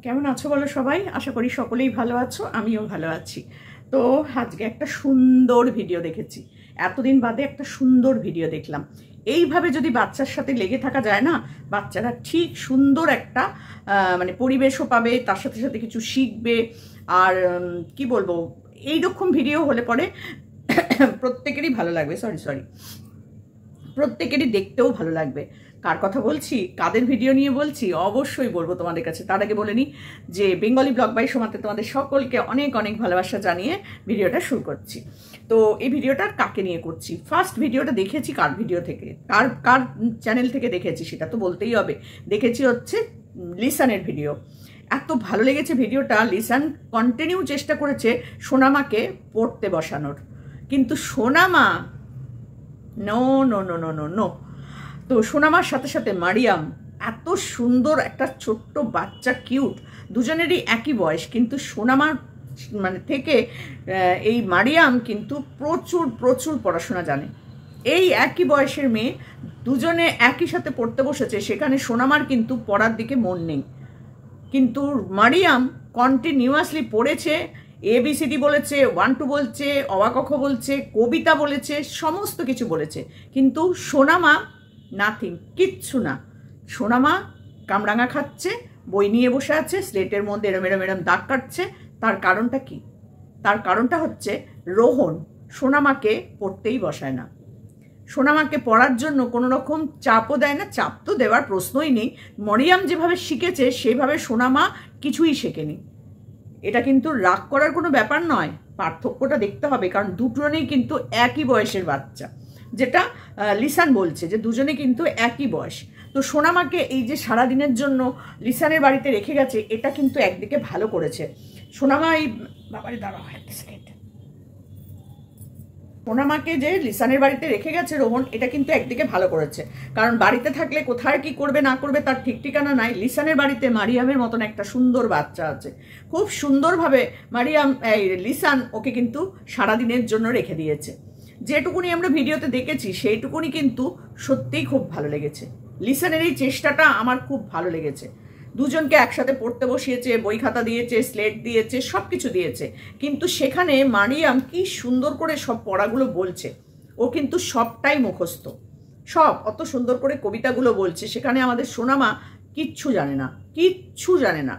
কেমন আছো বলো সবাই? আশা করি সকলেই ভালো আছো, আমিও ভালো আছি। তো আজকে একটা সুন্দর ভিডিও দেখেছি, এতদিন বাদে একটা সুন্দর ভিডিও দেখলাম। এইভাবে যদি বাচ্চার সাথে লেগে থাকা যায় না, বাচ্চারা ঠিক সুন্দর একটা মানে পরিবেশও পাবে, তার সাথে সাথে কিছু শিখবে। আর কি বলবো, এইরকম ভিডিও হলে পরে প্রত্যেকেরই ভালো লাগবে। সরি, প্রত্যেকেরই দেখতেও ভালো লাগবে। কার কথা বলছি, কাদের ভিডিও নিয়ে বলছি অবশ্যই বলবো তোমাদের কাছে। তার আগে বলে নিই যে বেঙ্গলি ব্লগ বাই সোমাতে তোমাদের সকলকে অনেক অনেক ভালোবাসা জানিয়ে ভিডিওটা শুরু করছি। তো এই ভিডিওটা কাকে নিয়ে করছি, ফার্স্ট ভিডিওটা দেখেছি কার ভিডিও থেকে, কার চ্যানেল থেকে দেখেছি সেটা তো বলতেই হবে। দেখেছি হচ্ছে লিসানের ভিডিও। এত ভালো লেগেছে ভিডিওটা। লিসান কন্টিনিউ চেষ্টা করেছে সোনামাকে পড়তে বসানোর, কিন্তু Sonama no no no no no no. তো সোনামার সাথে সাথে মারিয়াম, এত সুন্দর একটা ছোট্ট বাচ্চা, কিউট, দুজনেরই একই বয়স, কিন্তু সোনামার মানে থেকে এই মারিয়াম কিন্তু প্রচুর প্রচুর পড়াশোনা জানে। এই একই বয়সের মেয়ে, দুজনে একই সাথে পড়তে বসেছে, সেখানে সোনামার কিন্তু পড়ার দিকে মন নেই, কিন্তু মারিয়াম কন্টিনিউয়াসলি পড়েছে। ABCD বলেছে, 1 2 বলছে, অ ক খ বলছে, কবিতা বলেছে, সমস্ত কিছু বলেছে। কিন্তু সোনামা নাথিং, কিচ্ছু না। সোনামা কামরাঙা খাচ্ছে, বই নিয়ে বসে আছে, স্লেটের মধ্যে এরম এরম এরম দাগ কাটছে। তার কারণটা কি? তার কারণটা হচ্ছে রোহন সোনামাকে পড়তেই বসায় না, সোনামাকে পড়ার জন্য কোনো রকম চাপও দেয় না। চাপ তো দেওয়ার প্রশ্নই নেই। মরিয়াম যেভাবে শিখেছে সেভাবে সোনামা কিছুই শেখেনি। এটা কিন্তু রাগ করার কোনো ব্যাপার নয়, পার্থক্যটা দেখতে হবে, কারণ দুজনেই কিন্তু একই বয়সের বাচ্চা। যেটা লিসান বলছে যে দুজনে কিন্তু একই বয়স। তো সোনামাকে এই যে সারাদিনের জন্য লিসানের বাড়িতে রেখে গেছে, এটা কিন্তু একদিকে ভালো করেছে। সোনামা এই বাবারে দাঁড়া হয় সোনামাকে যে লিসানের বাড়িতে রেখে গেছে রোহন, এটা কিন্তু একদিকে ভালো করেছে। কারণ বাড়িতে থাকলে কোথায় কি করবে না করবে তার ঠিক ঠিকানা নাই। লিসানের বাড়িতে মারিয়ামের মতন একটা সুন্দর বাচ্চা আছে, খুব সুন্দরভাবে মারিয়াম এই লিসান ওকে কিন্তু সারাদিনের জন্য রেখে দিয়েছে। যেটুকুনি আমরা ভিডিওতে দেখেছি সেইটুকুনি কিন্তু সত্যিই খুব ভালো লেগেছে। লিসানের এই চেষ্টাটা আমার খুব ভালো লেগেছে। দুজনকে একসাথে পড়তে বসিয়েছে, বই খাতা দিয়েছে, স্লেট দিয়েছে, সব কিছু দিয়েছে, কিন্তু সেখানে মারিয়াম কি সুন্দর করে সব পড়াগুলো বলছে। ও কিন্তু সবটাই মুখস্থ, সব অত সুন্দর করে কবিতাগুলো বলছে। সেখানে আমাদের সোনামা কিচ্ছু জানে না, কিচ্ছু জানে না।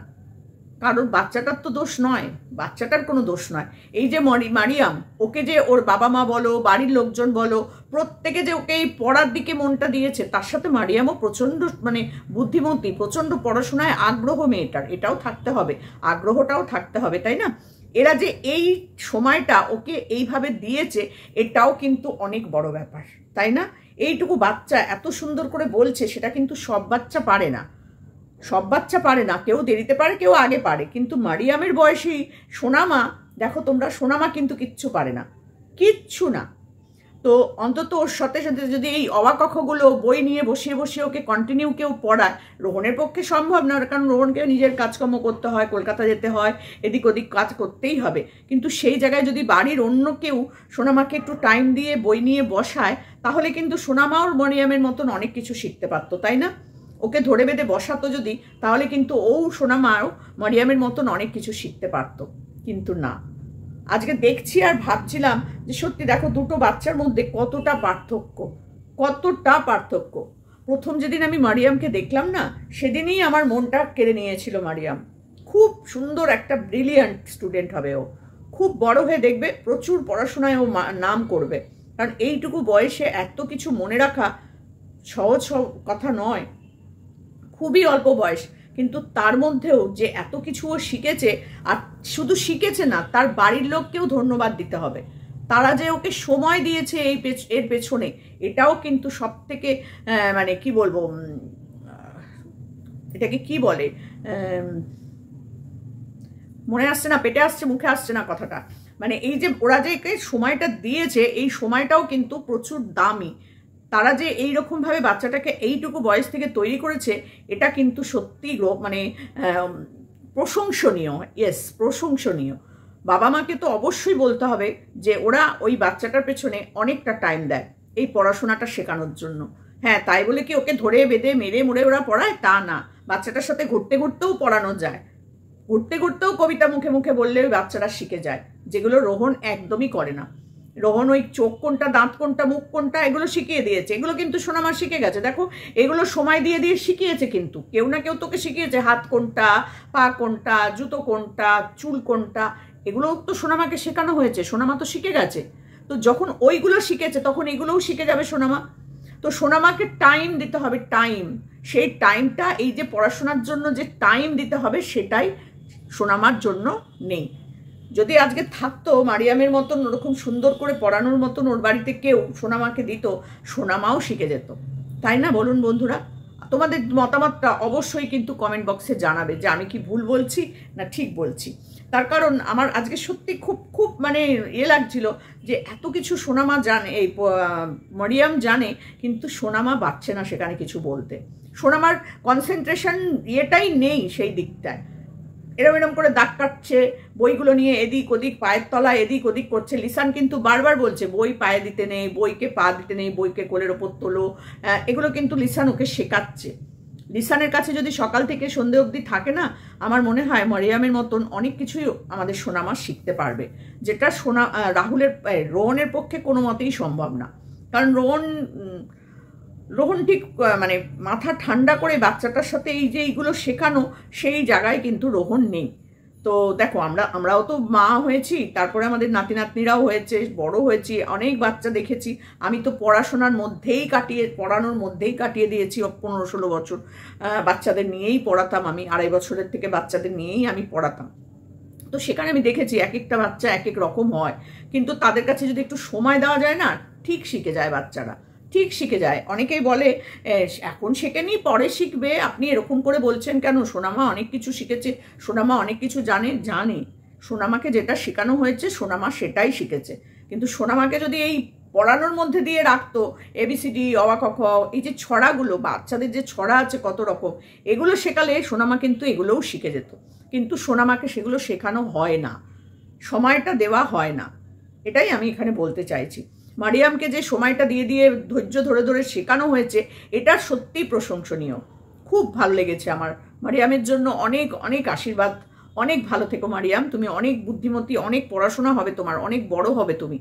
কারণ বাচ্চাটার তো দোষ নয়, বাচ্চাটার কোনো দোষ নয়। এই যে মারিয়াম, ওকে যে ওর বাবা মা বলো, বাড়ির লোকজন বলো, প্রত্যেকে যে ওকে এই পড়ার দিকে মনটা দিয়েছে, তার সাথে মারিয়ামও প্রচণ্ড মানে বুদ্ধিমতী, প্রচণ্ড পড়াশোনায় আগ্রহ মেয়েটার, এটাও থাকতে হবে, আগ্রহটাও থাকতে হবে, তাই না? এরা যে এই সময়টা ওকে এইভাবে দিয়েছে, এটাও কিন্তু অনেক বড় ব্যাপার, তাই না? এইটুকু বাচ্চা এত সুন্দর করে বলছে, সেটা কিন্তু সব বাচ্চা পারে না, সব বাচ্চা পারে না। কেউ দেরিতে পারে, কেউ আগে পারে, কিন্তু মারিয়ামের বয়সী সোনামা, দেখো তোমরা, সোনামা কিন্তু কিচ্ছু পারে না, কিচ্ছু না। তো অন্তত ওর সাথে সাথে যদি এই অবাকখগুলো বই নিয়ে বসিয়ে বসিয়ে ওকে কন্টিনিউ কেউ পড়ায়, রোহনের পক্ষে সম্ভব না, কারণ রোহনকে নিজের কাজকর্ম করতে হয়, কলকাতা যেতে হয়, এদিক ওদিক কাজ করতেই হবে। কিন্তু সেই জায়গায় যদি বাড়ির অন্য কেউ সোনামাকে একটু টাইম দিয়ে বই নিয়ে বসায়, তাহলে কিন্তু সোনামাও মারিয়ামের মতন অনেক কিছু শিখতে পারতো, তাই না? ওকে ধরে বেঁধে বসাতো যদি, তাহলে কিন্তু ও সোনামাও মারিয়ামের মতন অনেক কিছু শিখতে পারতো, কিন্তু না। আজকে দেখছি আর ভাবছিলাম যে সত্যি দেখো দুটো বাচ্চার মধ্যে কতটা পার্থক্য, কতটা পার্থক্য। প্রথম যেদিন আমি মারিয়ামকে দেখলাম না, সেদিনই আমার মনটা কেড়ে নিয়েছিল। মারিয়াম খুব সুন্দর একটা ব্রিলিয়ান্ট স্টুডেন্ট হবে, ও খুব বড় হয়ে দেখবে প্রচুর পড়াশোনায় ও নাম করবে। কারণ এইটুকু বয়সে এত কিছু মনে রাখা সহজ কথা নয়, খুবই অল্প বয়স, কিন্তু তার মধ্যেও যে এত কিছু ও শিখেছে। আর শুধু শিখেছে না, তার বাড়ির লোককেও ধন্যবাদ দিতে হবে, তারা যে ওকে সময় দিয়েছে এর পেছনে, এটাও কিন্তু সব থেকে মানে কি বলবো, এটাকে কি বলে, মনে আসছে না, পেটে আসছে, মুখে আসছে না কথাটা। মানে এই যে ওরা যে সময়টা দিয়েছে, এই সময়টাও কিন্তু প্রচুর দামি। তারা যে এইরকমভাবে বাচ্চাটাকে এইটুকু বয়স থেকে তৈরি করেছে, এটা কিন্তু সত্যি মানে প্রশংসনীয়। ইয়েস, প্রশংসনীয়। বাবা মাকে তো অবশ্যই বলতে হবে যে ওরা ওই বাচ্চাটার পেছনে অনেকটা টাইম দেয় এই পড়াশোনাটা শেখানোর জন্য। হ্যাঁ, তাই বলে কি ওকে ধরে বেঁধে মেরে মুড়ে ওরা পড়ায় তা না, বাচ্চাটার সাথে ঘুরতে ঘুরতেও পড়ানো যায়, ঘুরতে ঘুরতেও কবিতা মুখে মুখে বললে ওই বাচ্চারা শিখে যায়, যেগুলো রোহন একদমই করে না। রোহন ওই চোখ কোনটা, দাঁত কোনটা, মুখ কোনটা এগুলো শিখিয়ে দিয়েছে, এগুলো কিন্তু সোনামা শিখে গেছে। দেখো এগুলো সময় দিয়ে দিয়ে শিখিয়েছে, কিন্তু কেউ না কেউ তোকে শিখিয়েছে হাত কোনটা, পা কোনটা, জুতো কোনটা, চুল কোনটা, এগুলো তো সোনামাকে শেখানো হয়েছে। সোনামা তো শিখে গেছে। তো যখন ওইগুলো শিখেছে তখন এগুলোও শিখে যাবে সোনামা। তো সোনামাকে টাইম দিতে হবে, টাইম। সেই টাইমটা, এই যে পড়াশোনার জন্য যে টাইম দিতে হবে, সেটাই সোনামার জন্য নেই। যদি আজকে থাকতো মারিয়ামের মতন ওরকম সুন্দর করে পড়ানোর মতন ওর বাড়িতে কেউ সোনামাকে দিত, সোনামাও শিখে যেত, তাই না? বলুন বন্ধুরা, তোমাদের মতামতটা অবশ্যই কিন্তু কমেন্ট বক্সে জানাবে যে আমি কি ভুল বলছি না ঠিক বলছি। তার কারণ আমার আজকে সত্যি খুব খুব মানে লাগছিল যে এত কিছু সোনামা জানে, এই মারিয়াম জানে, কিন্তু সোনামা পারছে না সেখানে কিছু বলতে। সোনামার কনসেন্ট্রেশন এটাই নেই সেই দিকটায়। এরম এরম করে দাগ কাটছে, বইগুলো নিয়ে এদিক ওদিক, পায়ের তলা এদিক ওদিক করছে। লিসান কিন্তু বারবার বলছে বই পায়ে দিতে নেই, বইকে পা দিতে নেই, বইকে কোলের ওপর তোলো। এগুলো কিন্তু লিসান ওকে শেখাচ্ছে। লিসানের কাছে যদি সকাল থেকে সন্ধে অবধি থাকে না, আমার মনে হয় মারিয়ামের মতন অনেক কিছুই আমাদের সোনামা শিখতে পারবে, যেটা রোহনের পক্ষে কোনো মতেই সম্ভব না। কারণ রোহন ঠিক মানে মাথা ঠান্ডা করে বাচ্চাটার সাথে এই যে এইগুলো শেখানো, সেই জায়গায় কিন্তু রোহন নেই। তো দেখো আমরাও তো মা হয়েছি, তারপরে আমাদের নাতি নাতনিরাও হয়েছে, বড় হয়েছি, অনেক বাচ্চা দেখেছি। আমি তো পড়ানোর মধ্যেই কাটিয়ে দিয়েছি 15-16 বছর। বাচ্চাদের নিয়েই পড়াতাম আমি, 2.5 বছরের থেকে বাচ্চাদের নিয়েই আমি পড়াতাম। তো সেখানে আমি দেখেছি এক একটা বাচ্চা এক এক রকম হয়, কিন্তু তাদের কাছে যদি একটু সময় দেওয়া যায় না, ঠিক শিখে যায় বাচ্চারা, ঠিক শিখে যায়। অনেকেই বলে এখন শেখেনি পরে শিখবে, আপনি এরকম করে বলছেন কেন? সোনামা অনেক কিছু শিখেছে, সোনামা অনেক কিছু জানে। সোনামাকে যেটা শেখানো হয়েছে সোনামা সেটাই শিখেছে। কিন্তু সোনামাকে যদি এই পড়ানোর মধ্যে দিয়ে রাখতো, ABCD, অ আ ক খ, এই যে ছড়াগুলো, বাচ্চাদের যে ছড়া আছে কত রকম, এগুলো শেখালে সোনামা কিন্তু এগুলোও শিখে যেত। কিন্তু সোনামাকে সেগুলো শেখানো হয় না, সময়টা দেওয়া হয় না। এটাই আমি এখানে বলতে চাইছি। মারিয়ামকে যে সময়টা দিয়ে দিয়ে ধৈর্য ধরে ধরে শেখানো হয়েছে, এটা সত্যিই প্রশংসনীয়। খুব ভালো লেগেছে আমার। মারিয়ামের জন্য অনেক অনেক আশীর্বাদ। অনেক ভালো থেকো মারিয়াম, তুমি অনেক বুদ্ধিমতী, অনেক পড়াশোনা হবে তোমার, অনেক বড় হবে তুমি।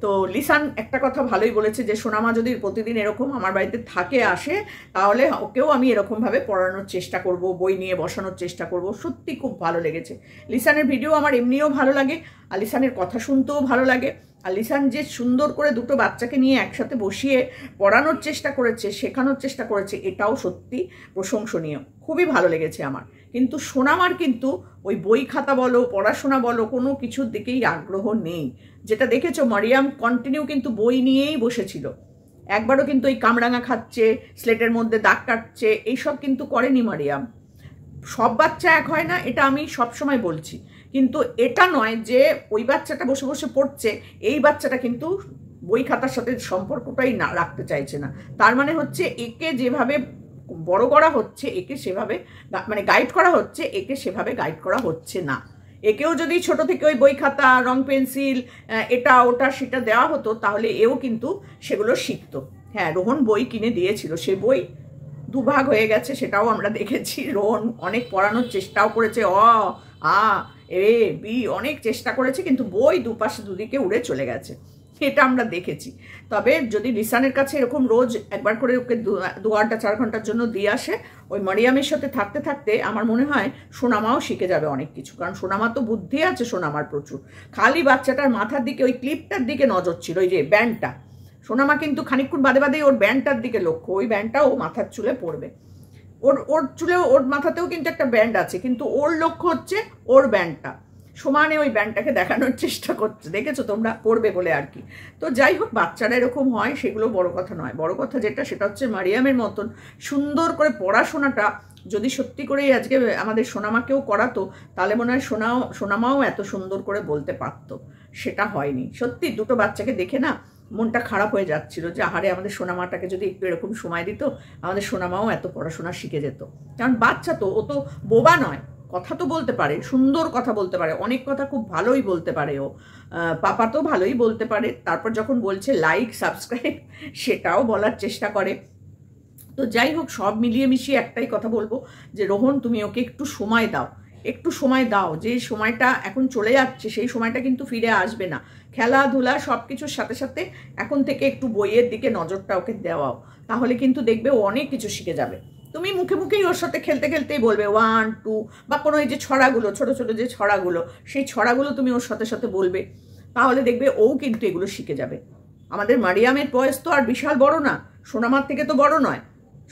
তো লিসান একটা কথা ভালোই বলেছে যে সোনামা যদি প্রতিদিন এরকম আমার বাড়িতে থাকে আসে, তাহলে ওকেও আমি এরকমভাবে পড়ানোর চেষ্টা করব, বই নিয়ে বসানোর চেষ্টা করব। সত্যি খুব ভালো লেগেছে। লিসানের ভিডিও আমার এমনিও ভালো লাগে, আর লিসানের কথা শুনতেও ভালো লাগে। আর লিসান যে সুন্দর করে দুটো বাচ্চাকে নিয়ে একসাথে বসিয়ে পড়ানোর চেষ্টা করেছে, শেখানোর চেষ্টা করেছে, এটাও সত্যি প্রশংসনীয়। খুবই ভালো লেগেছে আমার। কিন্তু সোনামার কিন্তু ওই বই খাতা বলো, পড়াশোনা বলো, কোনো কিছুর দিকেই আগ্রহ নেই। যেটা দেখেছো, মারিয়াম কন্টিনিউ কিন্তু বই নিয়েই বসেছিল। একবারও কিন্তু ওই কামরাঙা খাচ্ছে, স্লেটের মধ্যে দাগ কাটছে, এইসব কিন্তু করেনি মারিয়াম। সব বাচ্চা এক হয় না, এটা আমি সবসময় বলছি। কিন্তু এটা নয় যে ওই বাচ্চাটা বসে বসে পড়ছে, এই বাচ্চাটা কিন্তু বই খাতার সাথে সম্পর্কটাই না রাখতে চাইছে না। তার মানে হচ্ছে একে যেভাবে বড় করা হচ্ছে, একে সেভাবে মানে গাইড করা হচ্ছে, একে সেভাবে গাইড করা হচ্ছে না। একেও যদি ছোট থেকে ওই বই খাতা, রং পেন্সিল, এটা ওটা সেটা দেওয়া হতো, তাহলে এও কিন্তু সেগুলো শিখতো। হ্যাঁ, রোহন বই কিনে দিয়েছিল, সে বই দুভাগ হয়ে গেছে, সেটাও আমরা দেখেছি। রোহন অনেক পড়ানোর চেষ্টাও করেছে, আ এ বি অনেক চেষ্টা করেছে, কিন্তু বই দুপাশে দুদিকে উড়ে চলে গেছে, এটা আমরা দেখেছি। তবে যদি লিসানের কাছে এরকম রোজ একবার করে ওকে 2 ঘন্টা 4 ঘন্টার জন্য দিয়ে আসে, ওই মারিয়ামের সাথে থাকতে থাকতে আমার মনে হয় সোনামাও শিখে যাবে অনেক কিছু। কারণ সোনামা তো বুদ্ধি আছে, সোনামার প্রচুর। খালি বাচ্চাটার মাথার দিকে, ওই ক্লিপটার দিকে নজর ছিল, ওই যে ব্যান্ডটা। সোনামা কিন্তু খানিকক্ষণ বাদে বাদে ওর ব্যান্ডটার দিকে লক্ষ্য, ওই ব্যান্ডটা ও মাথার চুলে পড়বে। ওর চুলেও, ওর মাথাতেও কিন্তু একটা ব্যান্ড আছে, কিন্তু ওর লক্ষ্য হচ্ছে ওর ব্যান্ডটা। সমানে ওই ব্যান্ডটাকে দেখানোর চেষ্টা করছে, দেখেছো তোমরা, পড়বে বলে আর কি। তো যাই হোক, বাচ্চারা এরকম হয়, সেগুলো বড় কথা নয়। বড় কথা যেটা, সেটা হচ্ছে মারিয়ামের মতন সুন্দর করে পড়াশোনাটা যদি সত্যি করেই আজকে আমাদের সোনামাকেও করাতো, তাহলে মনে হয় সোনামাও এত সুন্দর করে বলতে পারতো। সেটা হয়নি। সত্যি দুটো বাচ্চাকে দেখে না মনটা খারাপ হয়ে যাচ্ছিল যে আহারে, আমাদের সোনামাটাকে যদি একটু এরকম সময় দিত, আমাদের সোনামাও এত পড়াশোনা শিখে যেত। কারণ বাচ্চা তো, ও তো বোবা নয়, কথা তো বলতে পারে, সুন্দর কথা বলতে পারে, অনেক কথা খুব ভালোই বলতে পারে। ও পাপা তো ভালোই বলতে পারে। তারপর যখন বলছে লাইক সাবস্ক্রাইব, সেটাও বলার চেষ্টা করে। তো যাই হোক, সব মিলিয়ে মিশিয়ে একটাই কথা বলবো যে রোহন, তুমি ওকে একটু সময় দাও। একটু সময় দাও। যে সময়টা এখন চলে যাচ্ছে সেই সময়টা কিন্তু ফিরে আসবে না। খেলাধুলা সব কিছুর সাথে সাথে এখন থেকে একটু বইয়ের দিকে নজরটা ওকে দেওয়াও, তাহলে কিন্তু দেখবে ও অনেক কিছু শিখে যাবে। তুমি মুখে মুখেই ওর সাথে খেলতে খেলতেই বলবে 1 2 বা কোনো এই যে ছড়াগুলো, ছোট ছোট যে ছড়াগুলো, সেই ছড়াগুলো তুমি ওর সাথে সাথে বলবে, তাহলে দেখবে ও কিন্তু এগুলো শিখে যাবে। আমাদের মারিয়ামের বয়স তো আর বিশাল বড় না, সোনামার থেকে তো বড় নয়,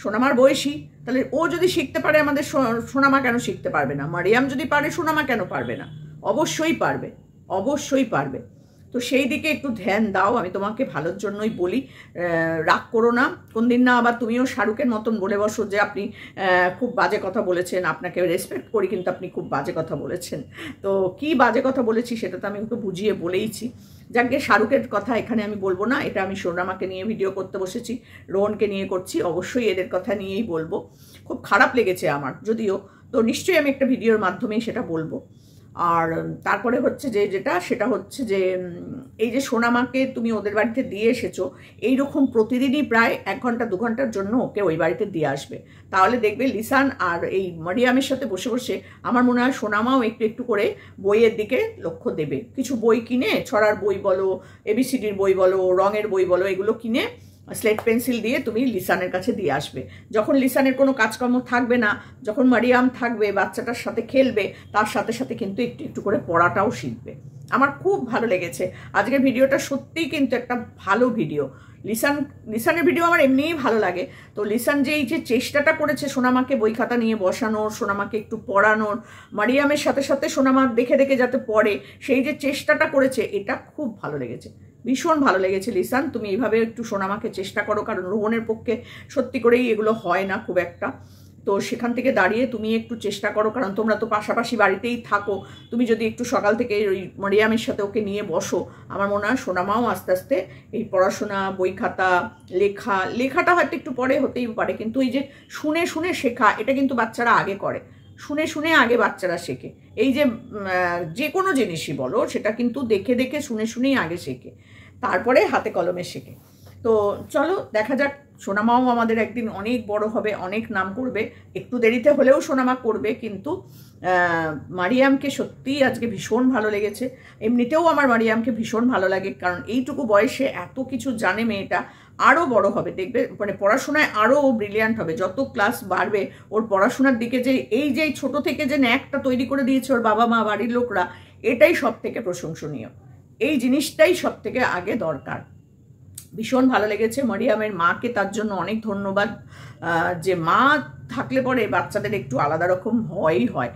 সোনামার বয়সী। তাহলে ও যদি শিখতে পারে, আমাদের সোনামা কেন শিখতে পারবে না? মারিয়াম যদি পারে, সোনামা কেন পারবে না? অবশ্যই পারবে, অবশ্যই পারবে। তো সেই দিকে একটু ধ্যান দাও, আমি তোমাকে ভালোর জন্যই বলি। রাগ করো না, কোন দিন না আবার তুমিও শাহরুখের মতন বলে বসো যে আপনি খুব বাজে কথা বলেছেন, আপনাকে রেসপেক্ট করি কিন্তু আপনি খুব বাজে কথা বলেছেন। তো কি বাজে কথা বলেছি সেটা তো আমি ওকে বুঝিয়ে বলেইছি। যাকে শাহরুখের কথা এখানে আমি বলবো না, এটা আমি সোনামাকে নিয়ে ভিডিও করতে বসেছি, রোহনকে নিয়ে করছি, অবশ্যই এদের কথা নিয়েই বলবো। খুব খারাপ লেগেছে আমার যদিও, তো নিশ্চয়ই আমি একটা ভিডিওর মাধ্যমেই সেটা বলবো। আর তারপরে হচ্ছে সেটা হচ্ছে যে এই যে সোনামাকে তুমি ওদের বাড়িতে দিয়ে এসেছো, এইরকম প্রতিদিনই প্রায় 1 ঘন্টা 2 ঘন্টার জন্য ওকে ওই বাড়িতে দিয়ে আসবে। তাহলে দেখবে লিসান আর এই মারিয়ামের সাথে বসে বসে আমার মনে হয় সোনামাও একটু একটু করে বইয়ের দিকে লক্ষ্য দেবে। কিছু বই কিনে, ছড়ার বই বলো, ABCDর বই বলো, রঙের বই বলো, এগুলো কিনে স্লেট পেন্সিল দিয়ে তুমি লিসানের কাছে দিয়ে আসবে। যখন লিসানের কোনো কাজকর্ম থাকবে না, যখন মারিয়াম থাকবে বাচ্চাটার সাথে খেলবে, তার সাথে সাথে কিন্তু একটু একটু করে পড়াটাও শিখবে। আমার খুব ভালো লেগেছে আজকের ভিডিওটা, সত্যিই কিন্তু একটা ভালো ভিডিও। লিসানের ভিডিও আমার এমনিই ভালো লাগে। তো লিসান যে এই যে চেষ্টাটা করেছে সোনামাকে বই খাতা নিয়ে বসানোর, সোনামাকে একটু পড়ানোর, মারিয়ামের সাথে সাথে সোনামা দেখে দেখে যাতে পড়ে, সেই যে চেষ্টাটা করেছে, এটা খুব ভালো লেগেছে, ভীষণ ভালো লেগেছে। লিসান, তুমি এইভাবে একটু সোনামাকে চেষ্টা করো, কারণ রোহনের পক্ষে সত্যি করেই এগুলো হয় না খুব একটা। তো সেখান থেকে দাঁড়িয়ে তুমি একটু চেষ্টা করো, কারণ তোমরা তো পাশাপাশি বাড়িতেই থাকো। তুমি যদি একটু সকাল থেকে ওই মারিয়ামের সাথে ওকে নিয়ে বসো, আমার মনে হয় সোনামাও আস্তে আস্তে এই পড়াশোনা, বই খাতা, লেখাটা হয়তো একটু পরে হতেই পারে, কিন্তু এই যে শুনে শুনে শেখা, এটা কিন্তু বাচ্চারা আগে করে। শুনে শুনে আগে বাচ্চারা শেখে। এই যে কোনো জিনিসই বলো, সেটা কিন্তু দেখে দেখে শুনে শুনেই আগে শেখে, তারপরে হাতে কলমে শেখে। তো চলো দেখা যাক, সোনামাও আমাদের একদিন অনেক বড় হবে, অনেক নাম করবে। একটু দেরিতে হলেও সোনামা করবে, কিন্তু মারিয়ামকে সত্যিই আজকে ভীষণ ভালো লেগেছে। এমনিতেও আমার মারিয়ামকে ভীষণ ভালো লাগে, কারণ এইটুকু বয়সে এত কিছু জানে মেয়েটা। আরও বড় হবে দেখবে, মানে পড়াশোনায় আরও ব্রিলিয়ান্ট হবে। যত ক্লাস বাড়বে ওর পড়াশোনার দিকে যে এই ছোট থেকে যে ন্যাকটা তৈরি করে দিয়েছে ওর বাবা মা, বাড়ির লোকরা, এটাই সব থেকে প্রশংসনীয়। এই জিনিসটাই সব থেকে আগে দরকার। ভীষণ ভালো লেগেছে। মারিয়ামের মাকে তার জন্য অনেক ধন্যবাদ। যে মা থাকলে পরে বাচ্চাদের একটু আলাদা রকম হয়ই হয়।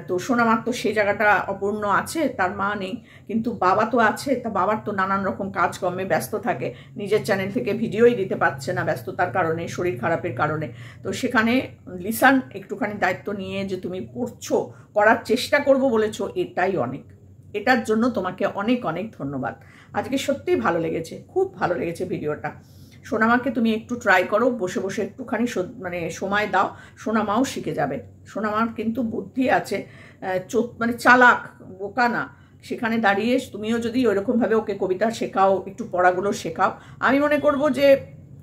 তো সোনামার তো সে জায়গাটা অপূর্ণ আছে, তার মা নেই, কিন্তু বাবা তো আছে। তা বাবার তো নানান রকম কাজকর্মে ব্যস্ত থাকে, নিজের চ্যানেল থেকে ভিডিওই দিতে পারছে না ব্যস্ততার কারণে, শরীর খারাপের কারণে। তো সেখানে লিসান একটুখানি দায়িত্ব নিয়ে যে তুমি করছো, করার চেষ্টা করবো বলেছো, এটাই অনেক। এটার জন্য তোমাকে অনেক অনেক ধন্যবাদ। আজকে সত্যিই ভালো লেগেছে, খুব ভালো লেগেছে ভিডিওটা। সোনামাকে তুমি একটু ট্রাই করো, বসে বসে একটুখানি মানে সময় দাও, সোনামাও শিখে যাবে। সোনামার কিন্তু বুদ্ধি আছে, মানে চালাক, বোকা না। সেখানে দাঁড়িয়ে তুমিও যদি ওইরকমভাবে ওকে কবিতা শেখাও, একটু পড়াগুলো শেখাও, আমি মনে করবো যে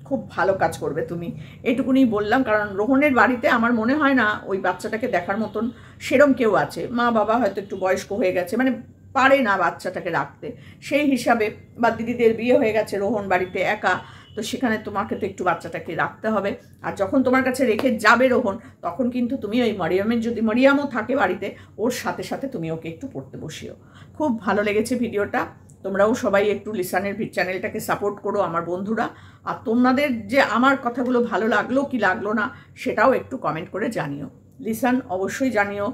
খুব ভালো কাজ করবে তুমি। এইটুকুনি বললাম, কারণ রোহনের বাড়িতে আমার মনে হয় না ওই বাচ্চাটাকে দেখার মতন সেরম কেউ আছে। মা বাবা হয়তো একটু বয়স্ক হয়ে গেছে, মানে পারে না বাচ্চাটাকে রাখতে সেই হিসাবে, বা দিদিদের বিয়ে হয়ে গেছে, রোহন বাড়িতে একা। তো সেখানে তোমাকে তো একটু বাচ্চাটাকে রাখতে হবে। আর যখন তোমার কাছে রেখে যাবে রোহন, তখন কিন্তু তুমি ওই মারিয়ামের, যদি মারিয়ামও থাকে বাড়িতে, ওর সাথে সাথে তুমি ওকে একটু পড়তে বসিও। খুব ভালো লেগেছে ভিডিওটা। তোমরাও সবাই একটু লিসানের চ্যানেলটাকে সাপোর্ট করো আমার বন্ধুরা। আর তোমাদের যে আমার কথাগুলো ভালো লাগলো কি লাগলো না, সেটাও একটু কমেন্ট করে জানিও। লিসান, অবশ্যই জানিও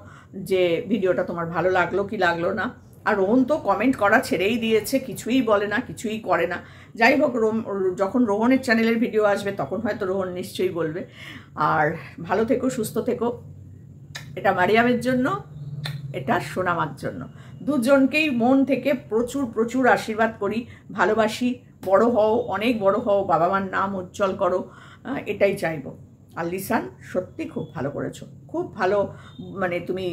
যে ভিডিওটা তোমার ভালো লাগলো কি লাগলো না। আর রোহন তো কমেন্ট করা ছেড়েই দিয়েছে, কিছুই বলে না, কিছুই করে না। যাই হোক, যখন রোহনের চ্যানেলের ভিডিও আসবে তখন হয়তো রোহন নিশ্চয়ই বলবে। আর ভালো থেকো, সুস্থ থেকো। এটা মারিয়ামের জন্য, এটা সোনামার জন্য, দুজনকেই মন থেকে প্রচুর প্রচুর আশীর্বাদ করি, ভালোবাসি। বড় হও, অনেক বড় হও, বাবা মার নাম উজ্জ্বল করো, এটাই চাইবো। আর লিসান, সত্যি খুব ভালো করেছো, খুব ভালো। মানে তুমি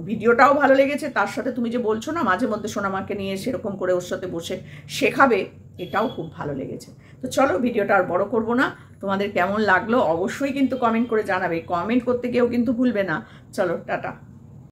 ভিডিওটাও ভালো লেগেছে, তার সাথে তুমি যে বলছো না মাঝে মধ্যে সোনামাকে নিয়ে সেরকম করে ওর সাথে বসে শেখাবে, এটাও খুব ভালো লেগেছে। তো চলো, ভিডিওটা আর বড় করবো না। তোমাদের কেমন লাগলো অবশ্যই কিন্তু কমেন্ট করে জানাবে। কমেন্ট করতে কেউ কিন্তু ভুলবে না। চলো, টাটা।